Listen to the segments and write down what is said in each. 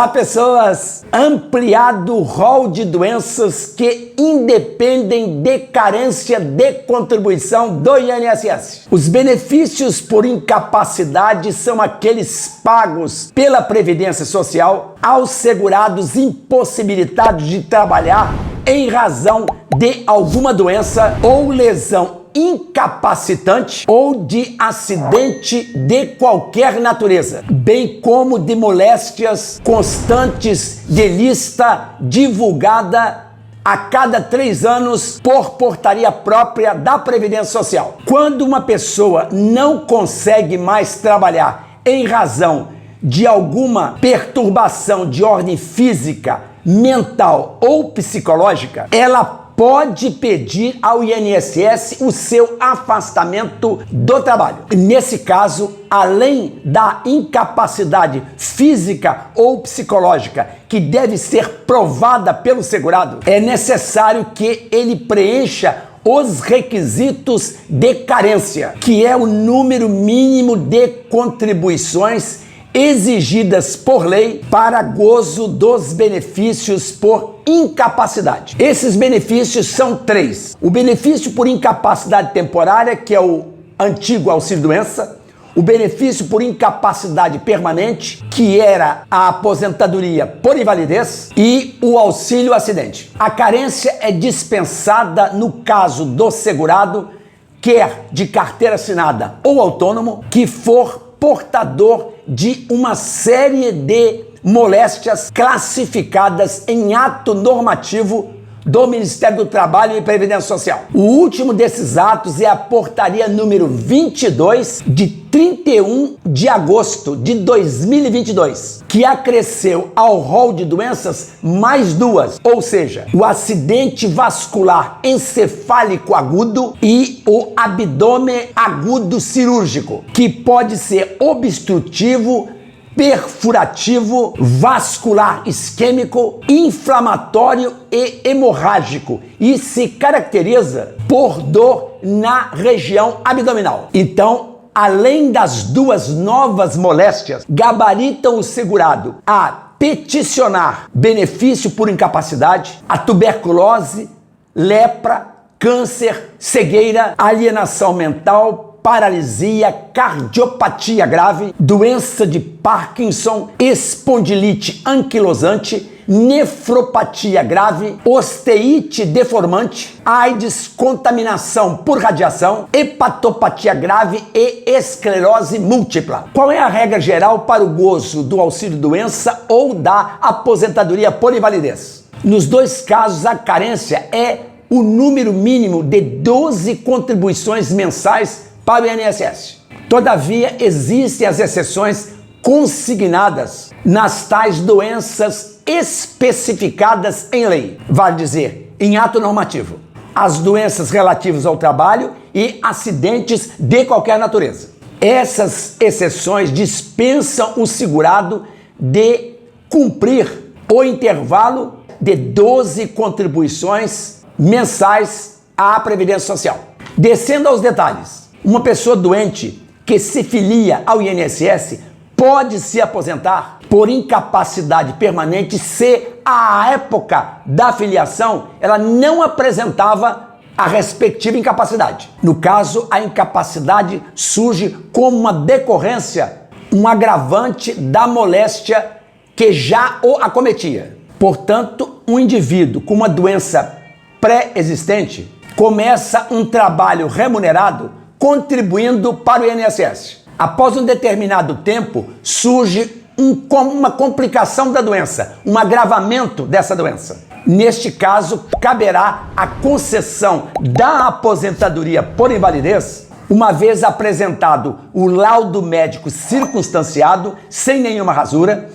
Olá, pessoas! Ampliado o rol de doenças que independem de carência de contribuição do INSS. Os benefícios por incapacidade são aqueles pagos pela Previdência Social aos segurados impossibilitados de trabalhar em razão de alguma doença ou lesão incapacitante ou de acidente de qualquer natureza, bem como de moléstias constantes de lista divulgada a cada 3 anos por portaria própria da Previdência Social. Quando uma pessoa não consegue mais trabalhar em razão de alguma perturbação de ordem física, mental ou psicológica, ela pode pedir ao INSS o seu afastamento do trabalho. Nesse caso, além da incapacidade física ou psicológica que deve ser provada pelo segurado, é necessário que ele preencha os requisitos de carência, que é o número mínimo de contribuições exigidas por lei para gozo dos benefícios por incapacidade. Esses benefícios são 3. O benefício por incapacidade temporária, que é o antigo auxílio-doença, o benefício por incapacidade permanente, que era a aposentadoria por invalidez, e o auxílio-acidente. A carência é dispensada no caso do segurado, quer de carteira assinada ou autônomo, que for portador de uma série de moléstias classificadas em ato normativo do Ministério do Trabalho e Previdência Social. O último desses atos é a portaria número 22 de 31 de agosto de 2022, que acresceu ao rol de doenças mais 2, ou seja, o acidente vascular encefálico agudo e o abdômen agudo cirúrgico, que pode ser obstrutivo, perfurativo, vascular isquêmico, inflamatório e hemorrágico e se caracteriza por dor na região abdominal. Então, além das 2 novas moléstias, gabaritam o segurado a peticionar benefício por incapacidade, a tuberculose, lepra, câncer, cegueira, alienação mental, paralisia, cardiopatia grave, doença de Parkinson, espondilite anquilosante, nefropatia grave, osteite deformante, AIDS, contaminação por radiação, hepatopatia grave e esclerose múltipla. Qual é a regra geral para o gozo do auxílio-doença ou da aposentadoria por invalidez? Nos 2 casos, a carência é o número mínimo de 12 contribuições mensais para o INSS. Todavia, existem as exceções consignadas nas tais doenças especificadas em lei, vale dizer, em ato normativo, as doenças relativas ao trabalho e acidentes de qualquer natureza. Essas exceções dispensam o segurado de cumprir o intervalo de 12 contribuições mensais à Previdência Social. Descendo aos detalhes, uma pessoa doente que se filia ao INSS pode se aposentar por incapacidade permanente se, à época da filiação, ela não apresentava a respectiva incapacidade. No caso, a incapacidade surge como uma decorrência, um agravante da moléstia que já o acometia. Portanto, um indivíduo com uma doença pré-existente começa um trabalho remunerado contribuindo para o INSS. Após um determinado tempo, surge uma complicação da doença, um agravamento dessa doença. Neste caso, caberá a concessão da aposentadoria por invalidez, uma vez apresentado o laudo médico circunstanciado, sem nenhuma rasura,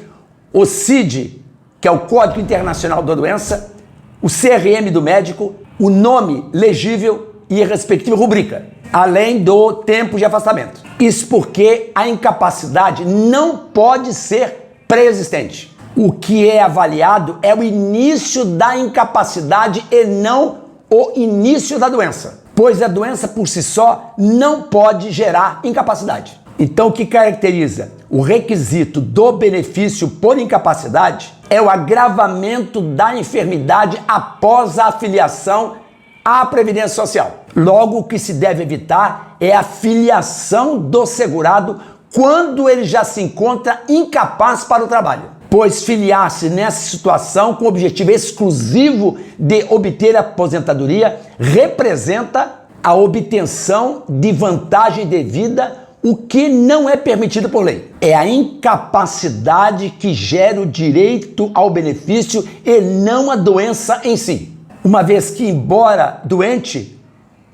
o CID, que é o Código Internacional da Doença, o CRM do médico, o nome legível e a respectiva rubrica, além do tempo de afastamento. Isso porque a incapacidade não pode ser pré-existente. O que é avaliado é o início da incapacidade e não o início da doença, pois a doença por si só não pode gerar incapacidade. Então, o que caracteriza o requisito do benefício por incapacidade é o agravamento da enfermidade após a afiliação à Previdência Social. Logo, o que se deve evitar é a filiação do segurado quando ele já se encontra incapaz para o trabalho, pois filiar-se nessa situação com o objetivo exclusivo de obter a aposentadoria representa a obtenção de vantagem devida, o que não é permitido por lei. É a incapacidade que gera o direito ao benefício e não a doença em si. Uma vez que, embora doente,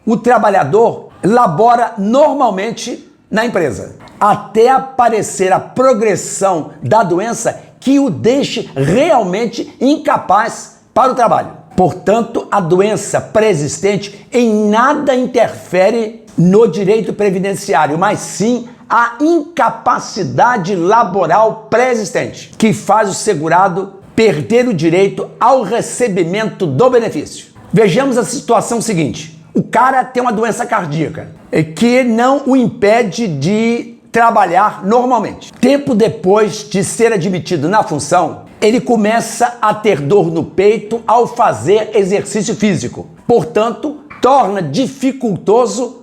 o trabalhador labora normalmente na empresa, até aparecer a progressão da doença que o deixe realmente incapaz para o trabalho. Portanto, a doença pré-existente em nada interfere no direito previdenciário, mas sim a incapacidade laboral pré-existente, que faz o segurado perder o direito ao recebimento do benefício. Vejamos a situação seguinte: o cara tem uma doença cardíaca que não o impede de trabalhar normalmente. Tempo depois de ser admitido na função, ele começa a ter dor no peito ao fazer exercício físico. Portanto, torna dificultoso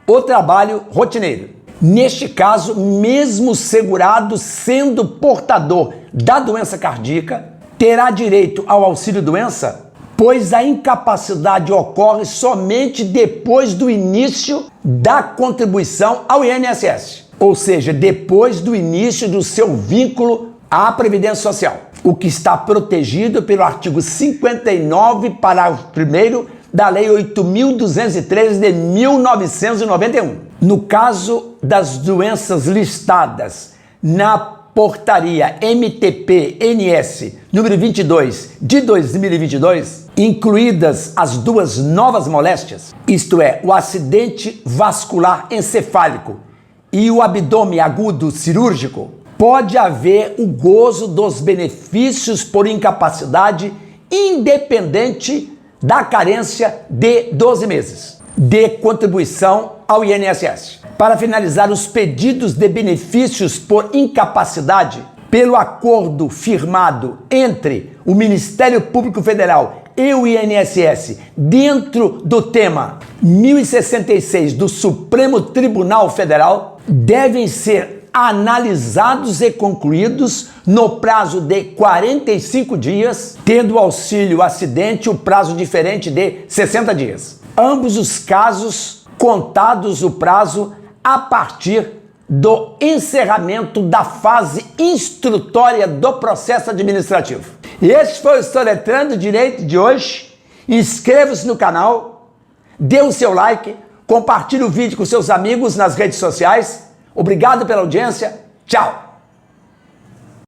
o trabalho rotineiro. Neste caso, mesmo o segurado sendo portador da doença cardíaca, terá direito ao auxílio-doença, pois a incapacidade ocorre somente depois do início da contribuição ao INSS, ou seja, depois do início do seu vínculo à Previdência Social, o que está protegido pelo artigo 59, parágrafo 1º da Lei 8.213 de 1991. No caso das doenças listadas na Portaria MTP-NS número 22 de 2022, incluídas as duas novas moléstias, isto é, o acidente vascular encefálico e o abdômen agudo cirúrgico, pode haver o gozo dos benefícios por incapacidade independente da carência de 12 meses de contribuição ao INSS. Para finalizar, os pedidos de benefícios por incapacidade, pelo acordo firmado entre o Ministério Público Federal e o INSS, dentro do tema 1066 do Supremo Tribunal Federal, devem ser analisados e concluídos no prazo de 45 dias, tendo o auxílio acidente o prazo diferente de 60 dias. Ambos os casos contados o prazo a partir do encerramento da fase instrutória do processo administrativo. E este foi o Soletrando Direito de hoje. Inscreva-se no canal, dê o seu like, compartilhe o vídeo com seus amigos nas redes sociais. Obrigado pela audiência. Tchau!